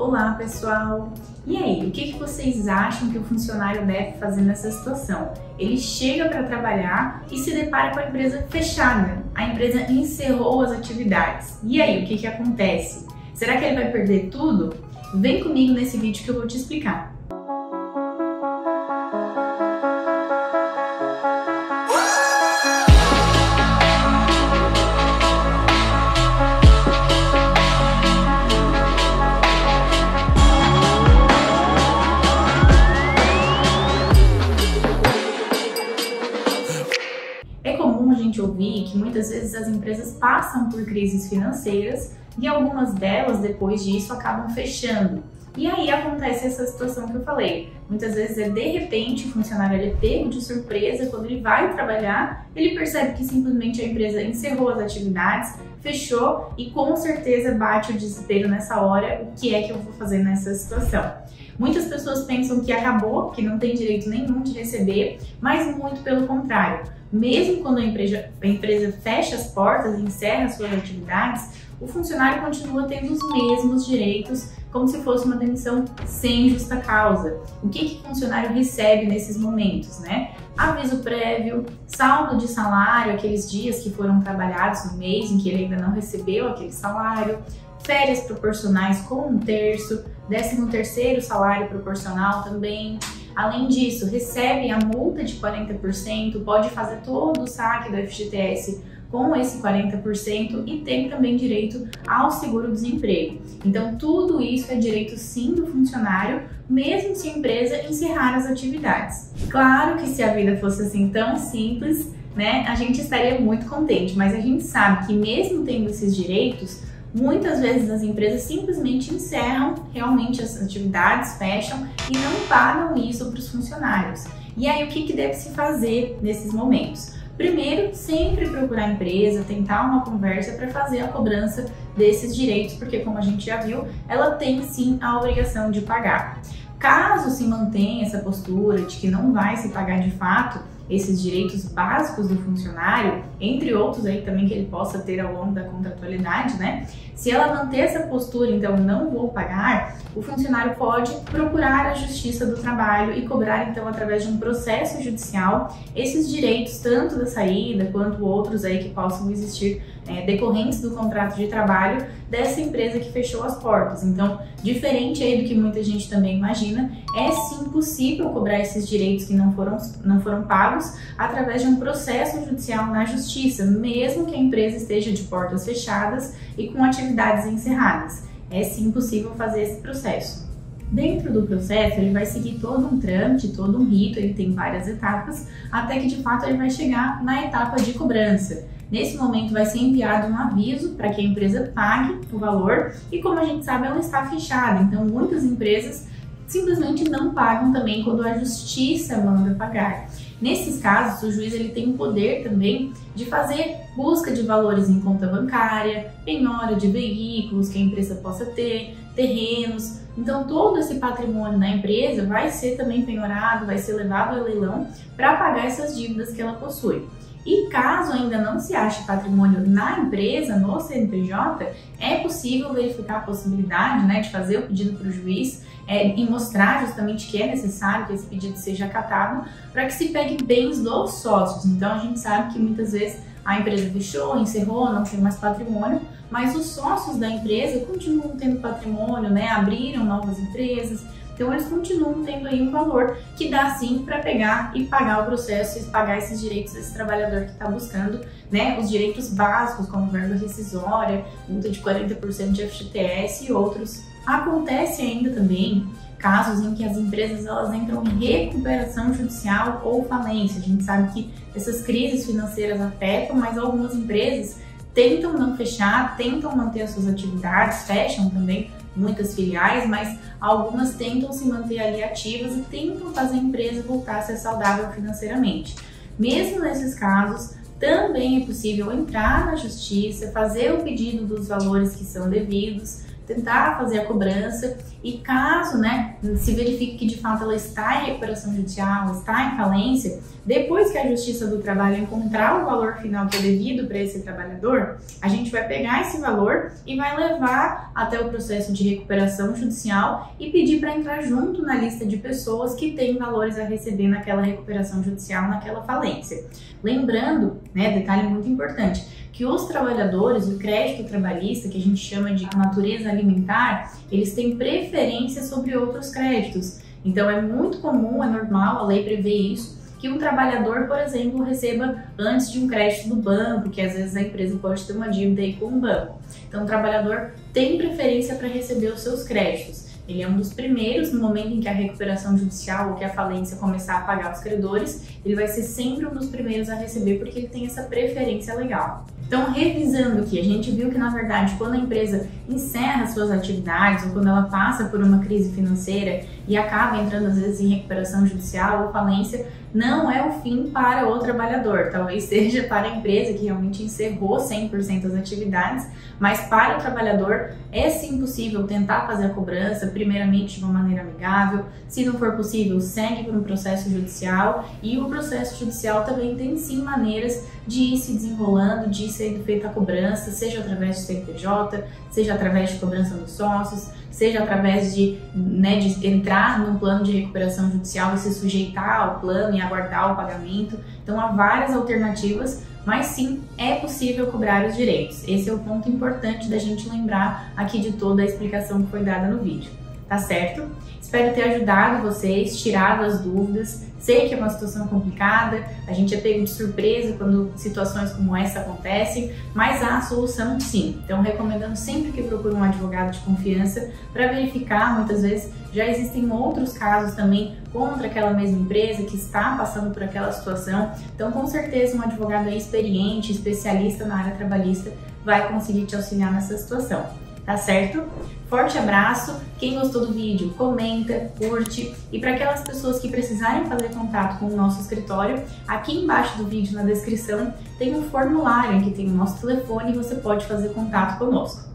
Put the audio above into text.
Olá, pessoal! E aí, o que vocês acham que o funcionário deve fazer nessa situação? Ele chega para trabalhar e se depara com a empresa fechada. A empresa encerrou as atividades. E aí, o que acontece? Será que ele vai perder tudo? Vem comigo nesse vídeo que eu vou te explicar. É comum a gente ouvir que muitas vezes as empresas passam por crises financeiras e algumas delas, depois disso, acabam fechando. E aí acontece essa situação que eu falei. Muitas vezes de repente o funcionário é pego de surpresa quando ele vai trabalhar, ele percebe que simplesmente a empresa encerrou as atividades, fechou e com certeza bate o desespero nessa hora. O que é que eu vou fazer nessa situação? Muitas pessoas pensam que acabou, que não tem direito nenhum de receber, mas muito pelo contrário. Mesmo quando a empresa fecha as portas e encerra suas atividades, o funcionário continua tendo os mesmos direitos, como se fosse uma demissão sem justa causa. O que o funcionário recebe nesses momentos, né? Aviso prévio, saldo de salário, aqueles dias que foram trabalhados no mês em que ele ainda não recebeu aquele salário, férias proporcionais com 1/3, 13º salário proporcional também. Além disso, recebe a multa de 40%, pode fazer todo o saque do FGTS com esse 40% e tem também direito ao seguro-desemprego. Então, tudo isso é direito sim do funcionário, mesmo se a empresa encerrar as atividades. Claro que se a vida fosse assim tão simples, né, a gente estaria muito contente, mas a gente sabe que mesmo tendo esses direitos, muitas vezes as empresas simplesmente encerram realmente as atividades, fecham e não pagam isso para os funcionários. E aí o que deve se fazer nesses momentos? Primeiro, sempre procurar a empresa, tentar uma conversa para fazer a cobrança desses direitos, porque como a gente já viu, ela tem sim a obrigação de pagar. Caso se mantenha essa postura de que não vai se pagar de fato esses direitos básicos do funcionário, entre outros aí também que ele possa ter ao longo da contratualidade, né? Se ela manter essa postura, então não vou pagar, o funcionário pode procurar a Justiça do Trabalho e cobrar então através de um processo judicial esses direitos, tanto da saída quanto outros aí que possam existir decorrentes do contrato de trabalho dessa empresa que fechou as portas. Então, diferente aí do que muita gente também imagina, é sim possível cobrar esses direitos que não foram pagos através de um processo judicial na Justiça, mesmo que a empresa esteja de portas fechadas e com atividades encerradas. É sim possível fazer esse processo. Dentro do processo, ele vai seguir todo um trâmite, todo um rito, ele tem várias etapas, até que de fato ele vai chegar na etapa de cobrança. Nesse momento vai ser enviado um aviso para que a empresa pague o valor e, como a gente sabe, ela está fechada, então muitas empresas simplesmente não pagam também quando a Justiça manda pagar. Nesses casos, o juiz ele tem o poder também de fazer busca de valores em conta bancária, penhora de veículos que a empresa possa ter, terrenos. Então, todo esse patrimônio da empresa vai ser também penhorado, vai ser levado ao leilão para pagar essas dívidas que ela possui. E caso ainda não se ache patrimônio na empresa, no CNPJ, é possível verificar a possibilidade, né, de fazer o pedido para o juiz e mostrar justamente que é necessário que esse pedido seja acatado para que se pegue bens dos sócios. Então a gente sabe que muitas vezes a empresa fechou, encerrou, não tem mais patrimônio, mas os sócios da empresa continuam tendo patrimônio, né, abriram novas empresas. Então eles continuam tendo aí um valor que dá sim para pegar e pagar o processo e pagar esses direitos desse trabalhador que está buscando, né, os direitos básicos como verba rescisória, multa de 40% de FGTS e outros. Acontece ainda também casos em que as empresas elas entram em recuperação judicial ou falência. A gente sabe que essas crises financeiras afetam, mas algumas empresas tentam não fechar, tentam manter as suas atividades, fecham também muitas filiais, mas algumas tentam se manter ali ativas e tentam fazer a empresa voltar a ser saudável financeiramente. Mesmo nesses casos, também é possível entrar na Justiça, fazer o pedido dos valores que são devidos, tentar fazer a cobrança e caso, né, se verifique que de fato ela está em recuperação judicial, está em falência, depois que a Justiça do Trabalho encontrar o valor final que é devido para esse trabalhador, a gente vai pegar esse valor e vai levar até o processo de recuperação judicial e pedir para entrar junto na lista de pessoas que têm valores a receber naquela recuperação judicial, naquela falência. Lembrando, né, detalhe muito importante, que os trabalhadores, o crédito trabalhista, que a gente chama de natureza alimentar, eles têm preferência sobre outros créditos. Então é muito comum, é normal, a lei prevê isso, que um trabalhador, por exemplo, receba antes de um crédito do banco, que às vezes a empresa pode ter uma dívida aí com o banco. Então o trabalhador tem preferência para receber os seus créditos. Ele é um dos primeiros, no momento em que a recuperação judicial ou que a falência começar a pagar os credores, ele vai ser sempre um dos primeiros a receber porque ele tem essa preferência legal. Então, revisando aqui, a gente viu que, na verdade, quando a empresa encerra suas atividades ou quando ela passa por uma crise financeira e acaba entrando, às vezes, em recuperação judicial ou falência, não é o fim para o trabalhador. Talvez seja para a empresa que realmente encerrou 100% das atividades, mas para o trabalhador é sim possível tentar fazer a cobrança, primeiramente de uma maneira amigável. Se não for possível, segue por um processo judicial e o processo judicial também tem sim maneiras de ir se desenrolando, de ir sendo feita a cobrança, seja através de CNPJ, seja através de cobrança dos sócios, seja através de entrar num plano de recuperação judicial e se sujeitar ao plano e aguardar o pagamento. Então há várias alternativas, mas sim, é possível cobrar os direitos. Esse é o ponto importante da gente lembrar aqui de toda a explicação que foi dada no vídeo. Tá certo? Espero ter ajudado vocês, tirado as dúvidas. Sei que é uma situação complicada, a gente é pego de surpresa quando situações como essa acontecem, mas há a solução sim. Então, recomendando sempre que procure um advogado de confiança para verificar. Muitas vezes já existem outros casos também contra aquela mesma empresa que está passando por aquela situação. Então, com certeza, um advogado experiente, especialista na área trabalhista, vai conseguir te auxiliar nessa situação. Tá certo? Forte abraço, quem gostou do vídeo comenta, curte e para aquelas pessoas que precisarem fazer contato com o nosso escritório, aqui embaixo do vídeo na descrição tem um formulário em que tem o nosso telefone e você pode fazer contato conosco.